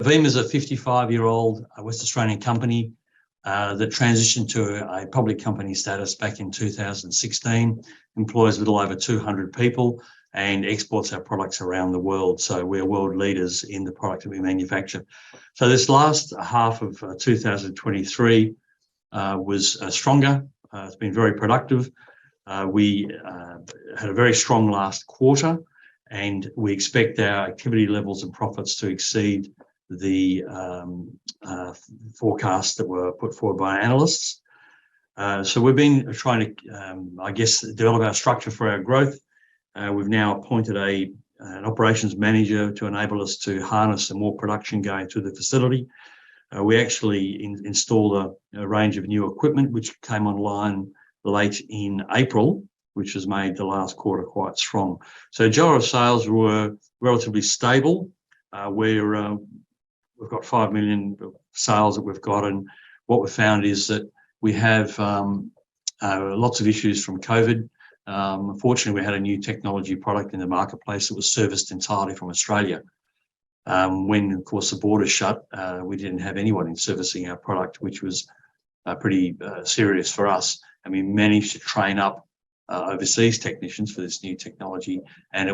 VEEM is a 55-year-old West Australian company that transitioned to a public company status back in 2016, employs a little over 200 people and exports our products around the world. So we're world leaders in the product that we manufacture. So this last half of 2023 was stronger. It's been very productive. We had a very strong last quarter, and we expect our activity levels and profits to exceed the forecasts that were put forward by analysts. So we've been trying to, develop our structure for our growth. We've now appointed an operations manager to enable us to harness some more production going through the facility. We actually installed a range of new equipment, which came online late in April, which has made the last quarter quite strong. So gyro sales were relatively stable. We've got 5 million sales that we've got, and what we've found is that we have lots of issues from COVID. Unfortunately, we had a new technology product in the marketplace that was serviced entirely from Australia. When, of course, the borders shut, we didn't have anyone servicing our product, which was pretty serious for us. And we managed to train up overseas technicians for this new technology, and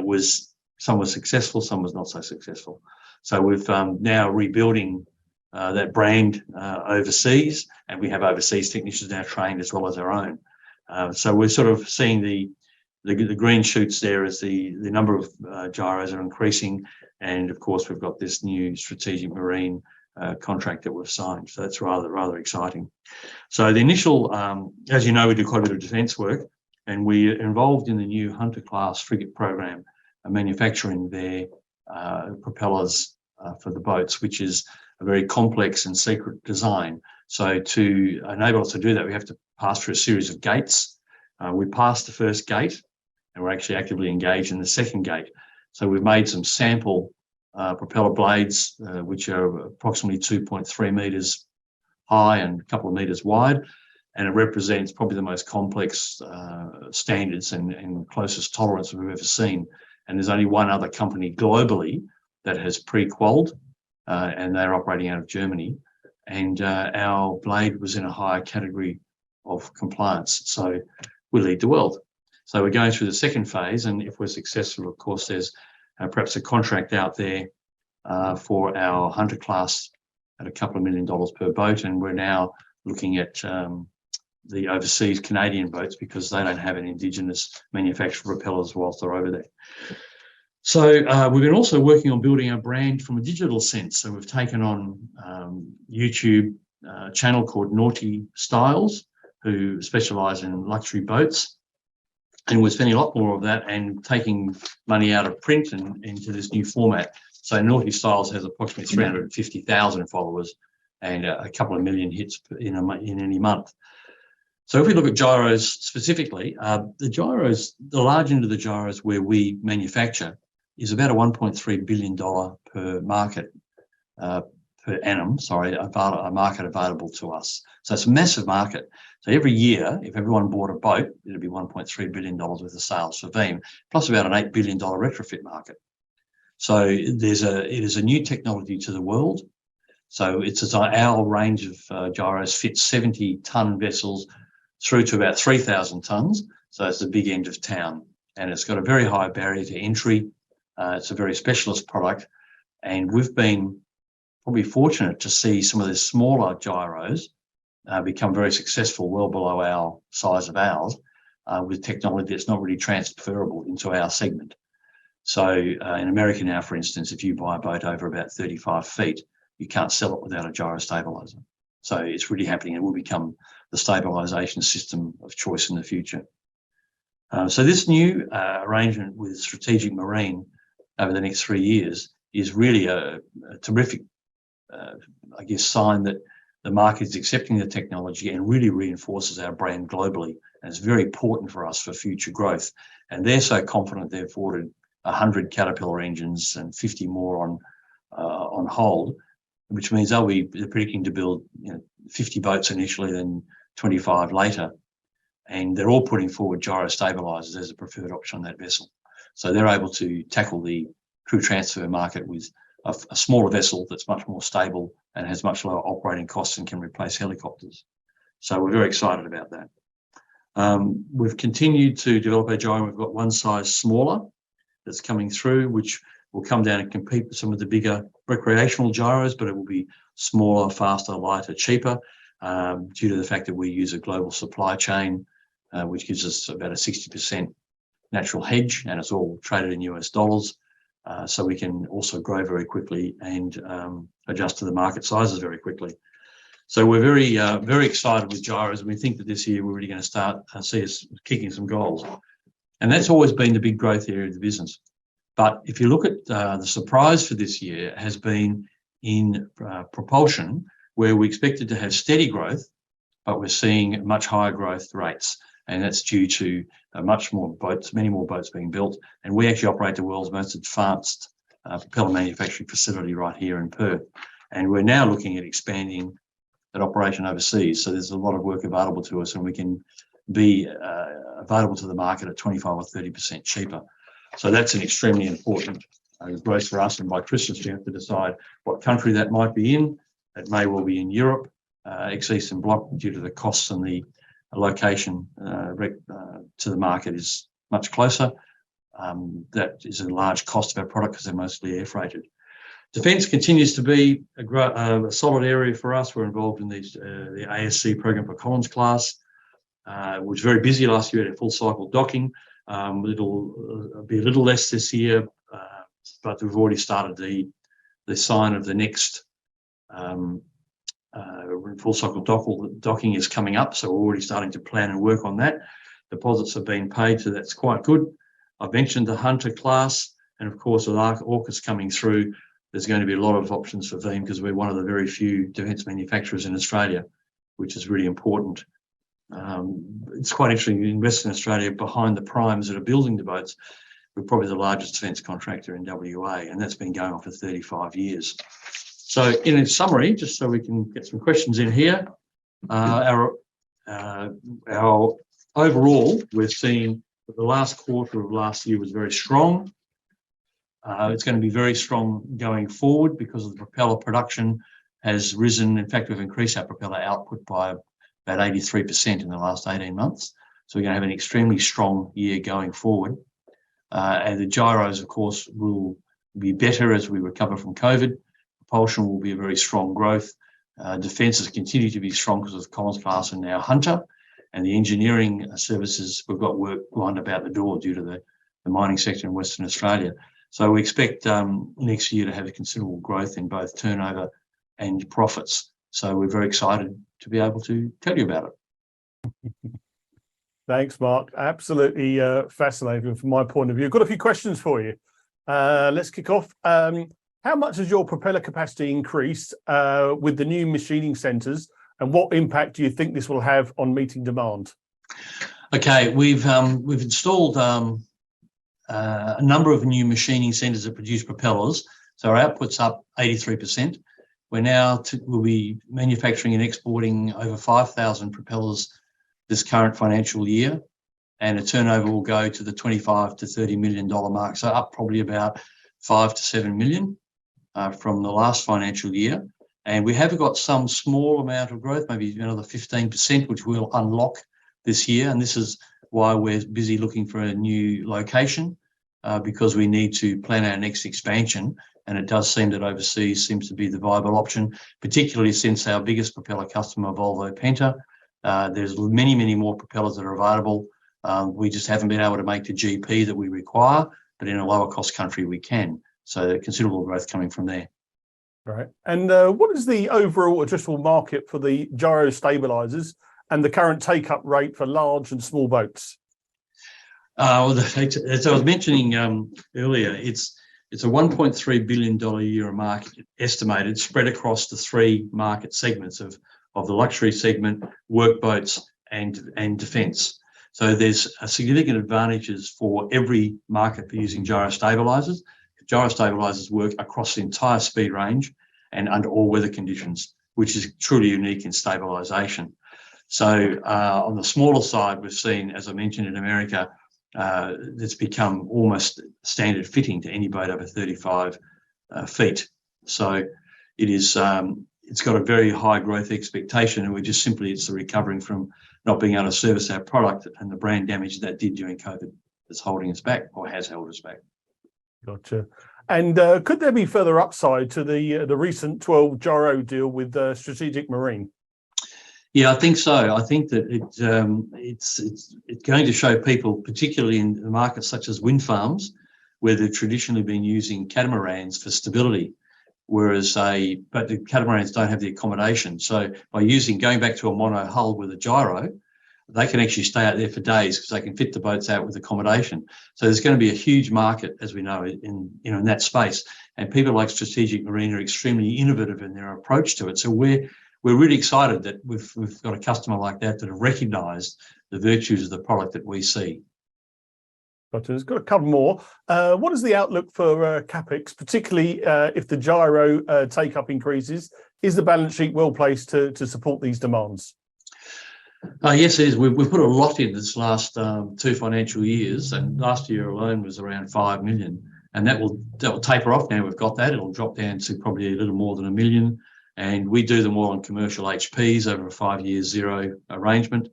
some was successful, some was not so successful. So we've now rebuilding that brand overseas, and we have overseas technicians now trained as well as our own. So we're sort of seeing the green shoots there as the number of gyros are increasing, and of course we've got this new strategic marine contract that we've signed. So that's rather exciting. So the initial, as you know, we do quite a bit of defence work, and we're involved in the new Hunter class frigate program, manufacturing their propellers for the boats, which is a very complex and secret design. So to enable us to do that, we have to pass through a series of gates. We passed the first gate, and we're actually actively engaged in the second gate. So we've made some sample propeller blades, which are approximately 2.3 metres high and a couple of metres wide, and it represents probably the most complex standards and closest tolerance we've ever seen. And there's only one other company globally that has pre-qualled, and they're operating out of Germany. And our blade was in a higher category of compliance, so we lead the world. So we're going through the second phase, and if we're successful, of course, there's perhaps a contract out there for our Hunter class at $2 million per boat, and we're now looking at the overseas Canadian boats because they don't have an indigenous manufactured propellers whilst they're over there. So we've been also working on building our brand from a digital sense. So we've taken on YouTube channel called Naughty Styles, who specialise in luxury boats, and we're spending a lot more of that and taking money out of print and into this new format. So Naughty Styles has approximately 350,000 followers and a couple of million hits in any month. So if we look at gyros specifically, the large end of the gyros where we manufacture is about a $1.3 billion per market per annum, a market available to us. So it's a massive market. So every year, if everyone bought a boat, it'd be $1.3 billion worth of sales for VEEM, plus about an $8 billion retrofit market. So it is a new technology to the world. So our range of gyros fits 70-ton vessels through to about 3,000 tons. So it's the big end of town, and it's got a very high barrier to entry. It's a very specialist product, and we've been probably fortunate to see some of the smaller gyros become very successful, well below our size of ours, with technology that's not really transferable into our segment. So in America now, for instance, if you buy a boat over about 35 feet, you can't sell it without a gyro stabiliser. So it's really happening. It will become the stabilisation system of choice in the future. So this new arrangement with Strategic Marine over the next 3 years is really a terrific, sign that the market is accepting the technology and really reinforces our brand globally. And it's very important for us for future growth. And they're so confident they've ordered 100 Caterpillar engines and 50 more on hold, which means they're predicting to build 50 boats initially, then 25 later. And they're all putting forward gyro stabilisers as a preferred option on that vessel. So they're able to tackle the crew transfer market with a smaller vessel that's much more stable and has much lower operating costs and can replace helicopters. So we're very excited about that. We've continued to develop our gyro. We've got one size smaller that's coming through, which will come down and compete with some of the bigger recreational gyros, but it will be smaller, faster, lighter, cheaper, due to the fact that we use a global supply chain, which gives us about a 60% natural hedge, and it's all traded in US dollars. So we can also grow very quickly and adjust to the market sizes very quickly. So we're very excited with gyros, and we think that this year we're really going to start see us kicking some goals. And that's always been the big growth area of the business. But if you look at the surprise for this year has been in propulsion, where we expected to have steady growth, but we're seeing much higher growth rates. And that's due to many more boats being built. And we actually operate the world's most advanced propeller manufacturing facility right here in Perth. And we're now looking at expanding that operation overseas. So there's a lot of work available to us, and we can be available to the market at 25 or 30% cheaper. So that's an extremely important growth for us. And by Christmas, we have to decide what country that might be in. It may well be in Europe, ex-Eastern Bloc, due to the costs and the location to the market is much closer. That is a large cost of our product because they're mostly air freighted. Defence continues to be a solid area for us. We're involved in the ASC program for Collins class. It was very busy last year at full cycle docking. It'll be a little less this year, but we've already started the sign of the next full cycle docking is coming up. So we're already starting to plan and work on that. Deposits have been paid, so that's quite good. I've mentioned the Hunter class, and of course with AUKUS coming through, there's going to be a lot of options for VEEM because we're one of the very few defence manufacturers in Australia, which is really important. It's quite interesting, in Western Australia, behind the primes that are building the boats, we're probably the largest defence contractor in WA, and that's been going on for 35 years. So in a summary, just so we can get some questions in here, our overall, we've seen that the last quarter of last year was very strong. It's going to be very strong going forward because the propeller production has risen. In fact, we've increased our propeller output by about 83% in the last 18 months. So we're going to have an extremely strong year going forward. And the gyros, of course, will be better as we recover from COVID. Propulsion will be a very strong growth. Defence has continued to be strong because of the Collins class and now Hunter. And the engineering services, we've got work lined up out the door due to the mining sector in Western Australia. So we expect next year to have a considerable growth in both turnover and profits. So we're very excited to be able to tell you about it. Thanks, Mark. Absolutely fascinating from my point of view. I've got a few questions for you. Let's kick off. How much has your propeller capacity increased with the new machining centres, and what impact do you think this will have on meeting demand? Okay, we've installed a number of new machining centres that produce propellers. So our output's up 83%. We'll be manufacturing and exporting over 5,000 propellers this current financial year, and a turnover will go to the $25 to $30 million mark. So up probably about 5 to 7 million from the last financial year. And we have got some small amount of growth, maybe another 15%, which we'll unlock this year. And this is why we're busy looking for a new location, because we need to plan our next expansion. And it does seem that overseas seems to be the viable option, particularly since our biggest propeller customer, Volvo Penta, there's many, many more propellers that are available. We just haven't been able to make the GP that we require, but in a lower cost country we can. So considerable growth coming from there. Right. And what is the overall addressable market for the gyro stabilisers and the current take-up rate for large and small boats? Well, as I was mentioning earlier, it's a $1.3 billion a year market estimated, spread across the three market segments of the luxury segment, workboats, and defence. So there's significant advantages for every market for using gyro stabilisers. Gyro stabilisers work across the entire speed range and under all weather conditions, which is truly unique in stabilisation. So on the smaller side, we've seen, as I mentioned, in America, it's become almost standard fitting to any boat over 35 feet. So it is, it's got a very high growth expectation, and it's the recovering from not being able to service our product and the brand damage that did during COVID that's holding us back, or has held us back. Gotcha. And could there be further upside to the recent 12 gyro deal with Strategic Marine? Yeah, I think so. I think that it's going to show people, particularly in the markets such as wind farms, where they've traditionally been using catamarans for stability, but the catamarans don't have the accommodation. So by going back to a mono hull with a gyro, they can actually stay out there for days because they can fit the boats out with accommodation. So there's going to be a huge market, as we know, in that space. And people like Strategic Marine are extremely innovative in their approach to it. So we're really excited that we've got a customer like that have recognised the virtues of the product that we see. Gotcha. There's got a couple more. What is the outlook for CapEx, particularly if the gyro take-up increases? Is the balance sheet well placed to support these demands? Yes, it is. We've put a lot in this last 2 financial years, and last year alone was around 5 million. And that will taper off now. We've got that. It'll drop down to probably a little more than 1 million. And we do them all on commercial HPs over a 5-year zero arrangement.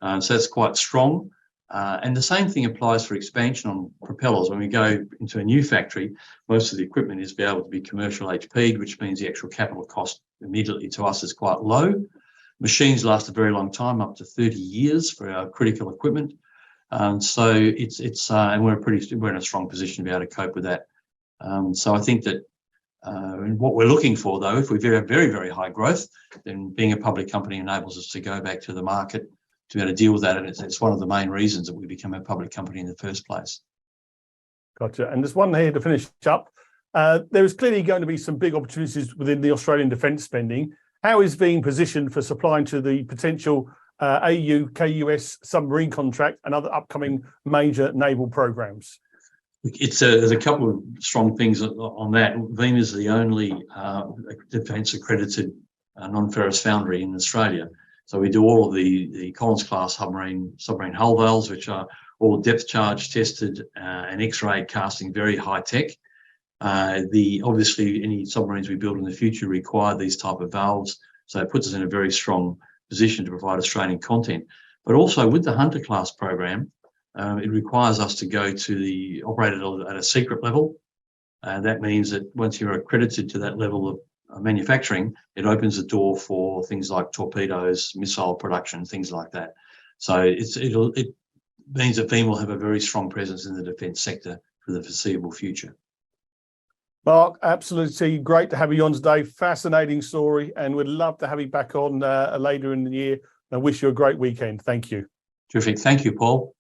So that's quite strong. And the same thing applies for expansion on propellers. When we go into a new factory, most of the equipment is able to be commercial HP'd, which means the actual capital cost immediately to us is quite low. Machines last a very long time, up to 30 years for our critical equipment. So and we're in a strong position to be able to cope with that. So I think that what we're looking for, though, if we have very, very high growth, then being a public company enables us to go back to the market to be able to deal with that. And it's one of the main reasons that we become a public company in the first place. Gotcha. And there's one here to finish up. There is clearly going to be some big opportunities within the Australian defence spending. How is VEEM positioned for supplying to the potential AU-KUS submarine contract and other upcoming major naval programs? There's a couple of strong things on that. VEEM is the only defence accredited non-ferrous foundry in Australia. So we do all of the Collins-class submarine hull valves, which are all depth charge tested and X-ray casting, very high tech. Obviously, any submarines we build in the future require these type of valves, so it puts us in a very strong position to provide Australian content. But also with the Hunter class program, it requires us to go to the operator at a secret level. That means that once you're accredited to that level of manufacturing, it opens the door for things like torpedoes, missile production, things like that. So it means that VEEM will have a very strong presence in the defence sector for the foreseeable future. Mark, absolutely great to have you on today. Fascinating story, and we'd love to have you back on later in the year. I wish you a great weekend. Thank you. Terrific. Thank you, Paul.